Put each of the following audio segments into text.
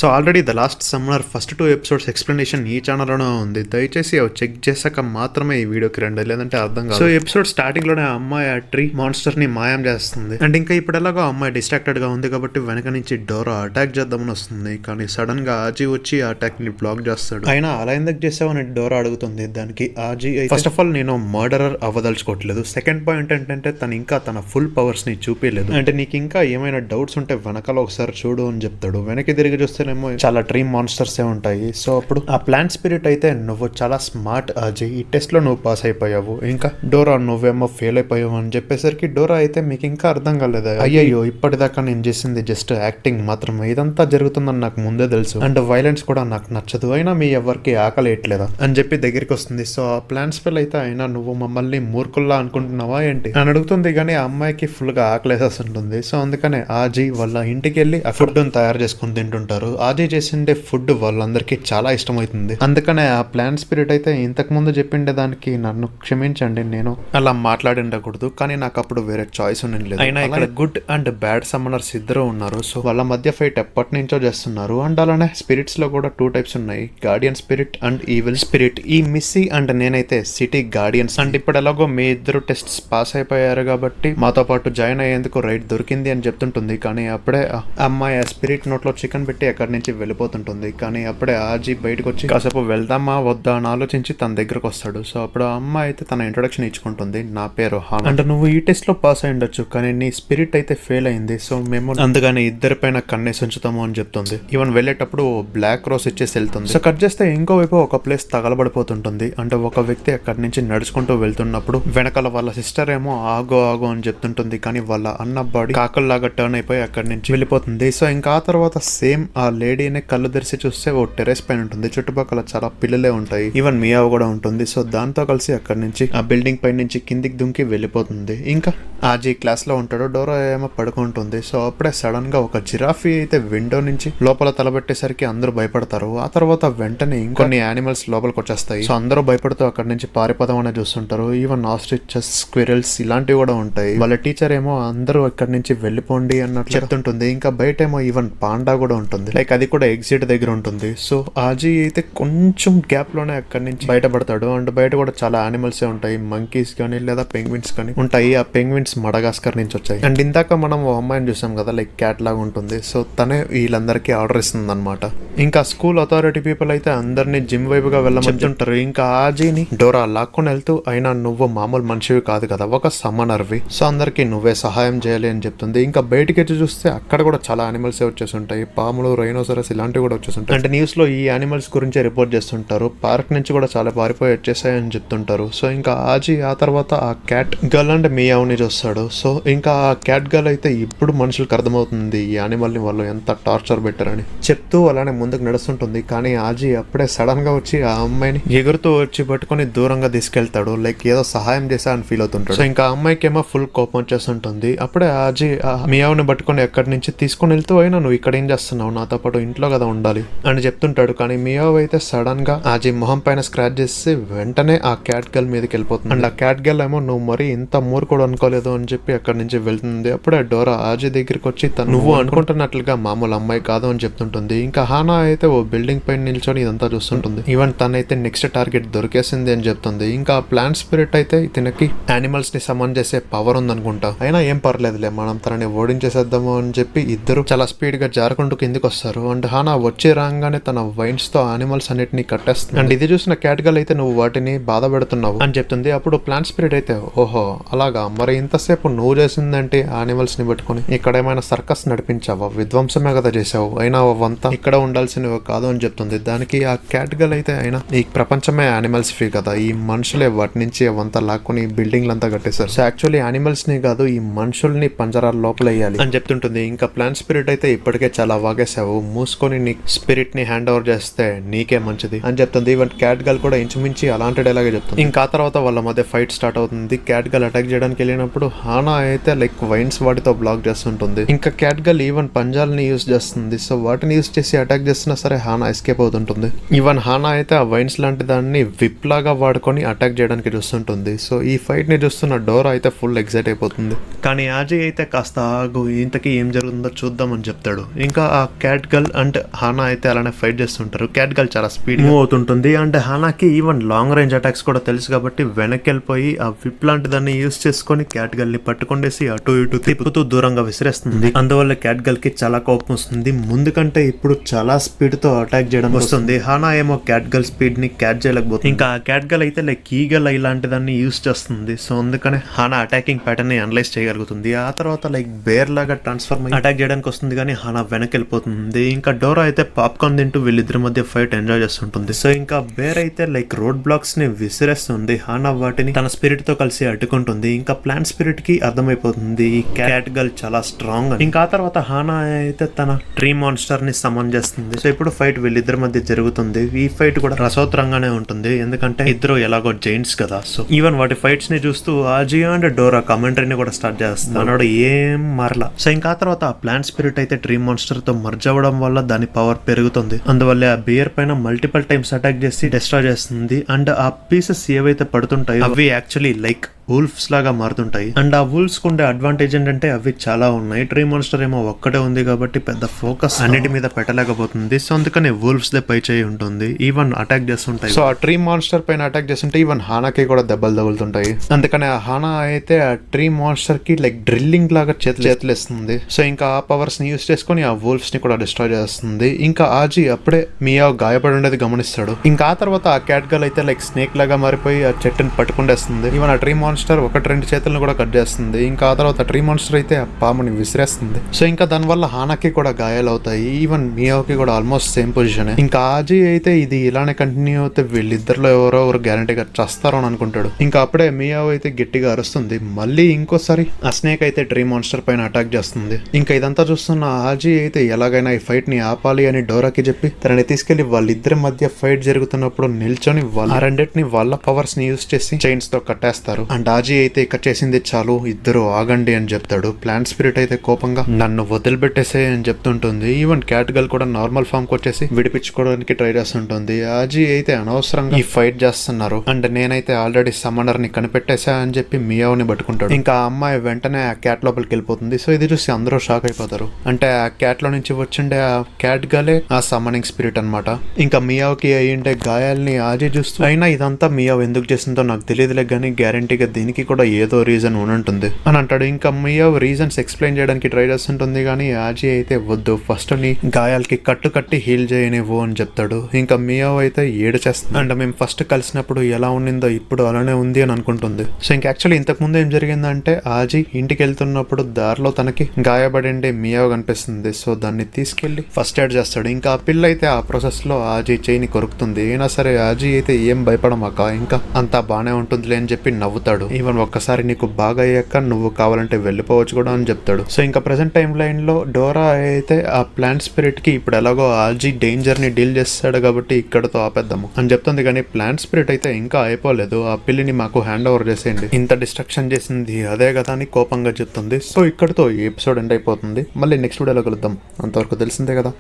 So already the last summer first 2 episodes explanation ఈ ఛానల్లోనే ఉంది. దయచేసి అవి చెక్ చేశాక మాత్రమే ఈ వీడియోకి రండి, లేదంటే అర్థం కాదు. సో ఎపిసోడ్ స్టార్టింగ్ లోనే అమ్మాయి ఆ ట్రీ మాన్స్టర్ ని మాయం చేస్తుంది. అండ్ ఇంకా ఇప్పుడు ఎలాగో అమ్మాయి డిస్ట్రాక్టెడ్ గా ఉంది కాబట్టి వెనక నుంచి డోరా అటాక్ చేద్దామని వస్తుంది. కానీ సడన్ గా ఆజీ వచ్చి ఆ అటాక్ ని బ్లాక్ చేస్తాడు. అయినా అలా ఎందుకు చేసావని డోరా అడుగుతుంది. దానికి ఆజీ ఫస్ట్ ఆఫ్ ఆల్ నేను మర్డరర్ అవ్వదలుచుకోవట్లేదు. సెకండ్ పాయింట్ ఏంటంటే తను ఇంకా తన ఫుల్ పవర్స్ ని చూపించలేదు. అంటే నీకు ఇంకా ఏమైనా డౌట్స్ ఉంటే వెనకాల ఒకసారి చూడు అని చెప్తాడు. వెనక్కి తిరిగి చూస్తేనేమో చాలా డ్రీమ్ మాన్స్టర్స్ ఉంటాయి. సో అప్పుడు ఆ ప్లాంట్ స్పిరిట్ అయితే నువ్వు చాలా స్మార్ట్ ఆజీ, ఈ టెస్ట్ లో నువ్వు పాస్ అయిపోయావు, ఇంకా డోరా నువ్వేమో ఫెయిల్ అయిపోయావు అని చెప్పేసరికి డోరా అయితే మీకు ఇంకా అర్థం కాలేదా, అయ్యయ్యో ఇప్పటిదాకా నేను చేసింది జస్ట్ యాక్టింగ్ మాత్రమే, ఇదంతా జరుగుతుందని నాకు ముందే తెలుసు, అండ్ వైలెన్స్ కూడా నాకు నచ్చదు, అయినా మీ ఎవరికి ఆకలి వేయట్లేదా అని చెప్పి దగ్గరికి వస్తుంది. సో ఆ ప్లాంట్ స్పెల్ అయితే అయినా నువ్వు మమ్మల్ని మూర్ఖుల్లా అనుకుంటున్నావా ఏంటి అని అడుగుతుంది. కానీ ఆ అమ్మాయికి ఫుల్ గా ఆకలేసేసి ఉంటుంది. సో అందుకనే ఆజీ వాళ్ళ ఇంటికి వెళ్ళి ఆ ఫుడ్ తయారు చేసుకుని తింటుంటారు. ఆజీ చేసిండే ఫుడ్ వాళ్ళందరికీ చాలా ఇష్టమవుతుంది. అందుకనే ఆ ప్లాంట్ స్పిరిట్ అయితే ఇంతకు ముందు చెప్పిండే దానికి నన్ను క్షమించండి, నేను అలా మాట్లాడిండకూడదు, కానీ నాకు అప్పుడు వేరే చాయిస్ ఉండలేదు. అయినా ఇక్కడ గుడ్ అండ్ బ్యాడ్ సమ్మనర్స్ ఇద్దరు ఉన్నారు. సో వాళ్ళ మధ్య ఫైట్ ఎప్పటి నుంచో చేస్తున్నారు. అండ్ అలానే స్పిరిట్స్ లో కూడా 2 టైప్స్ ఉన్నాయి, Guardian spirit and evil spirit. ఈ మిస్సీ అండ్ నేనైతే సిటీ గార్డియన్స్. అండ్ ఇప్పుడు ఎలాగో మీ ఇద్దరు టెస్ట్స్ పాస్ అయిపోయారు కాబట్టి మాతో పాటు జాయిన్ అయ్యేందుకు రైట్ దొరికింది అని చెప్తుంటుంది. కానీ అప్పుడే అమ్మాయి ఆ స్పిరిట్ నోట్లో చికెన్ పెట్టి అక్కడి నుంచి వెళ్ళిపోతుంటుంది. కానీ అప్పుడే ఆజీ బయటకు వచ్చి కాసేపు వెళ్దామా వద్దా అని ఆలోచించి తన దగ్గరకు వస్తాడు. సో అప్పుడు ఆ అమ్మాయి అయితే తన ఇంట్రొడక్షన్ ఇచ్చుకుంటుంది, నా పేరు హానా, అంటే నువ్వు ఈ టెస్ట్ లో పాస్ అయి ఉండొచ్చు కానీ నీ స్పిరిట్ అయితే ఫెయిల్ అయింది, సో మేము అందుకని ఇద్దరి పైన కన్నేసి ఉంచుతాము అని చెప్తుంది. ఈవెన్ వెళ్ళేటప్పుడు బ్లాక్ రోజ్ ఇచ్చేసి వెళ్తుంది. సో కట్ చేస్తే ఇంకోవైపు ఒక ప్లేస్ తగలబడిపోతుంటుంది. అంటే ఒక వ్యక్తి అక్కడి నుంచి నడుచుకుంటూ వెళ్తున్నప్పుడు వెనకాల వాళ్ళ సిస్టర్ ఏమో ఆగో ఆగో అని చెప్తుంటుంది. కానీ వాళ్ళ అన్న బాడీ కాకల్లాగా టర్న్ అయిపోయి అక్కడి నుంచి వెళ్ళిపోతుంది. సో ఇంకా ఆ తర్వాత సేమ్ ఆ లేడీని కళ్ళు తెరిచి చూస్తే ఓ టెరెస్ పైన ఉంటుంది. చుట్టుపక్కల చాలా పిల్లలే ఉంటాయి, ఈవెన్ మియావ్ కూడా ఉంటుంది. సో దాంతో కలిసి అక్కడి నుంచి ఆ బిల్డింగ్ పై నుంచి కిందికి దుంకి వెళ్ళిపోతుంది. ఇంకా ఆజీ క్లాస్ లో ఉంటాడు, డోరా ఏమో పడుకుంటుంది. సో అప్పుడే సడన్ గా ఒక జిరాఫీ అయితే విండో నుంచి లోపల తలబెట్టేసరికి అందరూ భయపడతారు. ఆ తర్వాత వెంటనే ఇంకొన్ని యానిమల్స్ లోపలికి వచ్చేస్తాయి. సో అందరూ భయపడుతూ అక్కడి నుంచి పారిపోదామని చూస్తుంటారు. ఈవెన్ ఆస్ట్రిచెస్, స్క్విరల్స్ ఇలాంటివి కూడా ఉంటాయి. వాళ్ళ టీచర్ ఏమో అందరూ అక్కడి నుంచి వెళ్ళిపోండి అన్నట్లు చెప్తుంటుంది. ఇంకా బయట ఏమో ఈవెన్ పాండా కూడా ఉంటుంది, లైక్ అది కూడా ఎగ్జిట్ దగ్గర ఉంటుంది. సో ఆజీ అయితే కొంచెం గ్యాప్ లోనే అక్కడి నుంచి బయటపడతాడు. అండ్ బయట కూడా చాలా యానిమల్స్ ఉంటాయి, మంకీస్ కానీ లేదా పెంగ్విన్స్ కానీ ఉంటాయి. ఆ పెంగ్విన్స్ మడగాస్కర్ నుంచి వచ్చాయి. అండ్ ఇందాక మనం ఓ అమ్మాయిని చూసాం కదా, లైక్ క్యాట్ లాగా ఉంటుంది. సో తనే వీళ్ళందరికీ ఆర్డర్ ఇస్తుంది అనమాట. ఇంకా స్కూల్ అథారిటీ పీపుల్ అయితే అందరినీ జిమ్ వైపుగా వెళ్ళమని చెప్తుంటారు. ఇంకా ఆజీని డోరా లాక్కొని వెళ్తూ, అయినా నువ్వు మామూలు మనిషివి కాదు కదా, ఒక సమ్మనర్వి, సో అందరికి నువ్వే సహాయం చేయాలి అని చెప్తుంది. ఇంకా బయటికి వచ్చి చూస్తే అక్కడ కూడా చాలా యానిమల్స్ వచ్చేసి ఉంటాయి, పాములు, రైనోసరస్ ఇలాంటివి కూడా వచ్చేస్తుంటాయి. అంటే న్యూస్ లో ఈ యానిమల్స్ గురించి రిపోర్ట్ చేస్తుంటారు. పార్క్ నుంచి కూడా చాలా పారిపోయి వచ్చేసాయని చెప్తుంటారు. సో ఇంకా ఆజీ ఆ తర్వాత ఆ క్యాట్ గర్ల్ అండ్ మియావ్ని చూస్తాడు. సో ఇంకా ఆ క్యాట్ గర్ల్ అయితే ఇప్పుడు మనుషులకు అర్థమవుతుంది ఈ యానిమల్ ని వాళ్ళు ఎంత టార్చర్ పెట్టారని చెప్తూ అలానే ముందుకు నడుస్తుంటుంది. కానీ ఆజీ అప్పుడే సడన్ గా వచ్చి ఆ అమ్మాయిని ఎగురుతూ వచ్చి పట్టుకొని దూరంగా తీసుకెళ్తాడు, లైక్ ఏదో సహాయం చేశా అని ఫీల్ అవుతుంటాడు. సో ఇంకా అమ్మాయికి ఏమో ఫుల్ కోపం వచ్చేస్తుంటుంది. అప్పుడే ఆజీ ఆ మియావ్ని పట్టుకొని ఎక్కడి నుంచి తీసుకుని వెళ్తూ, అయినా నువ్వు ఇక్కడ ఏం చేస్తున్నావు, నాతో పాటు ఇంట్లో కదా ఉండాలి అని చెప్తుంటాడు. కానీ మియావ్ అయితే సడన్ గా ఆజీ మొహం పైన స్క్రాచ్ చేసి వెంటనే ఆ క్యాట్ గర్ల్ మీదకి వెళ్ళిపోతుంది. అండ్ ఆ క్యాట్ గర్ల్ ఏమో నువ్వు మరి ఇంత మూర్ఖుడు అనుకోలేదు అని చెప్పి అక్కడి నుంచి వెళ్తుంది. అప్పుడే డోరా ఆజీ దగ్గరికి వచ్చి నువ్వు అనుకుంటున్నట్లుగా మామూలు అమ్మాయి కాదు అని చెప్తుంటుంది. ఇంకా హానా అయితే ఓ బిల్డింగ్ పైన నిల్చొని ఇదంతా చూస్తుంటుంది. ఈవెన్ తనైతే నెక్స్ట్ టార్గెట్ దొరికేసింది అని చెప్తుంది. ఇంకా ప్లాంట్ స్పిరిట్ అయితే ఇతనికి యానిమల్స్ ని సమన్ చేసే పవర్ ఉందనుకుంటా, అయినా ఏం పర్లేదులే మనం తనని ఓడించేసేద్దాము అని చెప్పి ఇద్దరు చాలా స్పీడ్ గా జారుకుంటూ కిందికి వస్తారు. అండ్ హానా వచ్చి రాగానే తన వైన్స్ తో యానిమల్స్ అన్నిటిని కట్టేస్తుంది. అండ్ ఇది చూసిన క్యాట్ గర్ల్ అయితే నువ్వు వాటిని బాధ పెడుతున్నావు అని చెప్తుంది. అప్పుడు ప్లాంట్ స్పిరిట్ అయితే ఓహో అలాగా, మరి ఇంతసేపు నువ్వు చేసిందంటే యానిమల్స్ ని పెట్టుకుని ఇక్కడ ఏమైనా సర్కస్ నడిపించావా, విధ్వంసమే కదా చేసావు, అయినా అవంతా ఇక్కడ ఉండాల్సినవి కాదు అని చెప్తుంది. దానికి ఆ క్యాట్ గర్ల్ అయితే అయినా ఈ ప్రపంచమే యానిమల్స్ ఫీ కదా, ఈ మనుషులే వాటి నుంచి అవంతా లాక్కుని బిల్డింగ్లంతా కట్టేశారు, సో యాక్చువల్లీ యానిమల్స్ ని కాదు ఈ మనుషుల్ని పంజరాల లోపల వేయాలి అని చెప్తుంటుంది. ఇంకా ప్లాంట్ స్పిరిట్ అయితే ఇప్పటికే చాలా వాగేసావు, మూసుకొని నీ స్పిరిట్ ని హ్యాండ్ ఓవర్ చేస్తే నీకే మంచిది అని చెప్తుంది. ఈవెన్ క్యాట్ గర్ల్ కూడా ఇంచుమించి అలాంటి డైలాగే చెప్తుంది. ఇంకా ఆ తర్వాత వాళ్ళ మధ్య ఫైట్ స్టార్ట్ అవుతుంది. క్యాట్ గర్ల్ అటాక్ చేయడానికి వెళ్ళినప్పుడు హానా అయితే లైక్ వైన్స్ వాటితో బ్లాక్ చేస్తుంటుంది. ఇంకా క్యాట్ గర్ల్ ఈవెన్ పంజాల్ని యూస్ చేస్తుంది. సో వాటిని యూస్ చేసి అటాక్ చేస్తున్నా సరే హానా ఎస్కేప్ అవుతుంటుంది. ఈవెన్ హానా అయితే ఆ వైన్స్ లాంటి దాన్ని విప్ లాగా వాడుకొని అటాక్ చేయడానికి చూస్తుంటుంది. సో ఈ ఫైట్ ని చూస్తున్న డోరా అయితే ఫుల్ ఎక్సైట్ అయిపోతుంది. కానీ ఆజీ అయితే కాస్త ఆగు, ఇంతకీ ఏం జరుగుతుందో చూద్దామని చెప్తాడు. ఇంకా ఆ cat cat girl and Hana అయితే అలానే ఫైట్ చేస్తుంటారు. క్యాట్ గర్ల్ చాలా స్పీడ్ మూవ్ అవుతుంటుంది అండ్ హానాకి ఈవెన్ లాంగ్ రేంజ్ అటాక్స్ కూడా తెలుసు కాబట్టి వెనక్కి వెళ్ళిపోయి ఆ విప్ లాంటి దాన్ని యూజ్ చేసుకొని క్యాట్ గర్ల్ ని పట్టుకొండేసి అటు ఇటు తిప్పుతూ దూరంగా విసిరేస్తుంది. అందువల్ల క్యాట్ గర్ల్ కి చాలా కోపం వస్తుంది. ముందు కంటే ఇప్పుడు చాలా స్పీడ్ తో అటాక్ చేయడం వస్తుంది. హానా ఏమో క్యాట్ గర్ల్ స్పీడ్ ని క్యాచ్ చేయలేకపోతుంది. ఇంకా క్యాట్ గర్ల్ అయితే లైక్ ఈగల్ ఇలాంటి దాన్ని యూజ్ చేస్తుంది. సో అందుకనే హానా అటాకింగ్ ప్యాటర్న్ ని అనలైజ్ చేయగలుగుతుంది. ఆ తర్వాత లైక్ బేర్ లాగా ట్రాన్స్ఫర్మ్ అటాక్ చేయడానికి వస్తుంది కానీ హానా వెనక్కి వెళ్ళిపోతుంది. ఇంకా డోరా అయితే పాప్కార్న్ తింటూ వీళ్ళిద్దరి మధ్య ఫైట్ ఎంజాయ్ చేస్తుంటుంది. సో ఇంకా బేర్ అయితే లైక్ రోడ్ బ్లాక్స్ ని విసిరేస్తుంది. హానా వాటిని తన స్పిరిట్ తో కలిసి అడ్డుకుంటుంది. ఇంకా ప్లాంట్ స్పిరిట్ కి అర్థమైపోతుంది ఈ క్యాట్ గర్ల్ చాలా స్ట్రాంగ్ అని. ఇంకా ఆ తర్వాత హానా అయితే తన ట్రీ మాన్స్టర్ ని సమన్ చేస్తుంది. సో ఇప్పుడు ఫైట్ వీళ్ళిద్దరి మధ్య జరుగుతుంది. ఈ ఫైట్ కూడా రసోత్తరంగానే ఉంటుంది ఎందుకంటే ఇద్దరు ఎలాగో జైంట్స్ కదా. సో ఈవెన్ వాటి ఫైట్స్ ని చూస్తూ ఆజీ అండ్ డోరా కమెంటరీని కూడా స్టార్ట్ చేస్తాడు. ఏం మరలా. సో ఇంకా ఆ తర్వాత ఆ ప్లాంట్ స్పిరిట్ అయితే ట్రీ మాన్స్టర్ తో మర్జ్ అవ్వడం వల్ల దాని పవర్ పెరుగుతుంది. అందువల్ల ఆ బియర్ పైన మల్టిపుల్ టైమ్స్ అటాక్ చేసి డిస్ట్రాయ్ చేస్తుంది. అండ్ ఆ పీసెస్ ఏవైతే పడుతుంటాయో అవి యాక్చువల్లీ లైక్ వూల్ఫ్స్ లాగా మారుతుంటాయి. అండ్ ఆ వూల్ఫ్స్ కుండే అడ్వాంటేజ్ ఏంటంటే అవి చాలా ఉన్నాయి. ట్రీ మాన్స్టర్ ఏమో ఒక్కటే ఉంది కాబట్టి పెద్ద ఫోకస్ అన్నిటి మీద పెట్టలేకపోతుంది. సో అందుకని వూల్ఫ్స్ దే పై చేయి ఉంటుంది. ఈవెన్ అటాక్ చేస్తుంటాయి. సో ఆ ట్రీ మాన్స్టర్ పైన అటాక్ చేస్తుంటే ఈవెన్ హానాకి కూడా దెబ్బలు తగులుతుంటాయి. అందుకని ఆ హానా అయితే ఆ ట్రీ మాన్స్టర్ కి లైక్ డ్రిల్లింగ్ లాగా చేతులేస్తుంది. సో ఇంకా ఆ పవర్స్ ని యూస్ చేసుకుని ఆ వూల్ఫ్స్ ని కూడా డిస్ట్రాయ్ చేస్తుంది. ఇంకా ఆజీ అప్పుడే మియా గాయపడి ఉండేది గమనిస్తాడు. ఇంకా ఆ తర్వాత ఆ క్యాట్ గర్ల్ అయితే లైక్ స్నేక్ లాగా మారిపోయి ఆ చెట్టుని పట్టుకుండేస్తుంది. ఈవెన్ ఆ ట్రీ మాన్స్టర్ ఒకటి రెండు చేతులను కూడా కట్ చేస్తుంది. ఇంకా ఆ తర్వాత ట్రీ మాన్స్టర్ అయితే ఆ పాముని విసిరేస్తుంది. సో ఇంకా దానివల్ల హానాకి కూడా గాయాలు అవుతాయి. ఈవెన్ మియాకి కూడా ఆల్మోస్ట్ సేమ్ పొజిషన్. ఇంకా ఆజీ అయితే ఇది ఇలానే కంటిన్యూ అయితే వీళ్ళిద్దరిలో ఎవరో ఎవరు గ్యారంటీగా చేస్తారో అని అనుకుంటాడు. ఇంకా అప్పుడే మియావ్ అయితే గట్టిగా అరుస్తుంది. మళ్ళీ ఇంకోసారి ఆ స్నేక్ అయితే ట్రీ మాన్స్టర్ పైన అటాక్ చేస్తుంది. ఇంకా ఇదంతా చూస్తున్న ఆజీ అయితే ఎలాగైనా ఈ ఫైట్ ని ఆపాలి అని డోరాకి చెప్పి తనని తీసుకెళ్లి వాళ్ళిద్దరి మధ్య ఫైట్ జరుగుతున్నప్పుడు నిల్చొని ఆ రెండింటిని వాళ్ళ పవర్స్ ని యూజ్ చేసి చైన్స్ తో కట్టేస్తారు. అండ్ ఆజీ అయితే ఇక్కడ చేసింది చాలు, ఇద్దరు ఆగండి అని చెప్తాడు. ప్లాంట్ స్పిరిట్ అయితే కోపంగా నన్ను వదిలిపెట్టేసే అని చెప్తుంటుంది. ఈవెన్ క్యాట్ గర్ల్ కూడా నార్మల్ ఫామ్ కి వచ్చేసి విడిపించుకోవడానికి ట్రై చేస్తుంటుంది. ఆజీ అయితే అనవసరంగా ఈ ఫైట్ చేస్తున్నారు అండ్ నేనైతే ఆల్రెడీ సమ్మనర్ ని కనిపెట్టేసా అని చెప్పి మియావ్ని పట్టుకుంటాడు. ఇంకా ఆ అమ్మాయి వెంటనే ఆ క్యాట్ లోపలికి వెళ్ళిపోతుంది. సో ఇది చూసి అందరూ షాక్ అయిపోతారు. అంటే ఆ క్యాట్ లో నుంచి వచ్చిండే ఆ క్యాట్ గర్లే ఆ సమ్మనింగ్ స్పిరిట్ అనమాట. ఇంకా మియావ్ కి అయ్యిండే గాయాల్ని ఆజీ చూస్తూ అయినా ఇదంతా మియావ్ ఎందుకు చేసిందో నాకు తెలియదులే కానీ గ్యారంటీగా దీనికి కూడా ఏదో రీజన్ ఉంటుంది అని అంటాడు. ఇంకా మియావ్ రీజన్స్ ఎక్స్ప్లెయిన్ చేయడానికి ట్రై చేస్తుంటుంది కానీ ఆజీ అయితే వద్దు, ఫస్ట్ నీ గాయాలకి కట్టు కట్టి హీల్ చేయనివ్వు అని చెప్తాడు. ఇంకా మియావ్ అయితే ఏడు చేస్తుంది. అండ్ మేము ఫస్ట్ కలిసినప్పుడు ఎలా ఉండిందో ఇప్పుడు అలానే ఉంది అని అనుకుంటుంది. సో ఇంకా యాక్చువల్లీ ఇంతకు ముందు ఏం జరిగిందంటే ఆజీ ఇంటికి వెళ్తున్నప్పుడు దారిలో తనకి గాయపడిండే మియావ్ కనిపిస్తుంది. సో దాన్ని తీసుకెళ్లి ఫస్ట్ ఎయిడ్ చేస్తాడు. ఇంకా ఆ పిల్ల అయితే ఆ ప్రాసెస్ లో ఆజీ చేయిని కొరుకుతుంది. అయినా సరే ఆజీ అయితే ఏం భయపడమాక, ఇంకా అంతా బానే ఉంటుందిలే అని చెప్పి నవ్వుతాడు. ఈవెన్ ఒక్కసారి నీకు బాగా అయ్యాక నువ్వు కావాలంటే వెళ్ళిపోవచ్చు కూడా అని చెప్తాడు. సో ఇంకా ప్రెసెంట్ టైం లైన్ లో డోరా అయితే ఆ ప్లాంట్ స్పిరిట్ కి ఇప్పుడు ఎలాగో ఆజీ డేంజర్ ని డీల్ చేస్తాడు కాబట్టి ఇక్కడతో ఆపేద్దాము అని చెప్తుంది. కానీ ప్లాంట్ స్పిరిట్ అయితే ఇంకా అయిపోలేదు, ఆ పిల్లిని మాకు హ్యాండ్ ఓవర్ చేసేయండి, ఇంత డిస్ట్రక్షన్ చేసింది అదే కదా అని కోపంగా చెప్తుంది. సో ఇక్కడతో ఈ ఎపిసోడ్ ఎండ్ అయిపోతుంది. మళ్ళీ నెక్స్ట్ వీడియోలో కలుద్దాం. అంతవరకు తెలిసిందే కదా.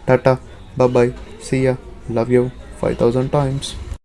Tata, bye, see ya, love you 5000 times.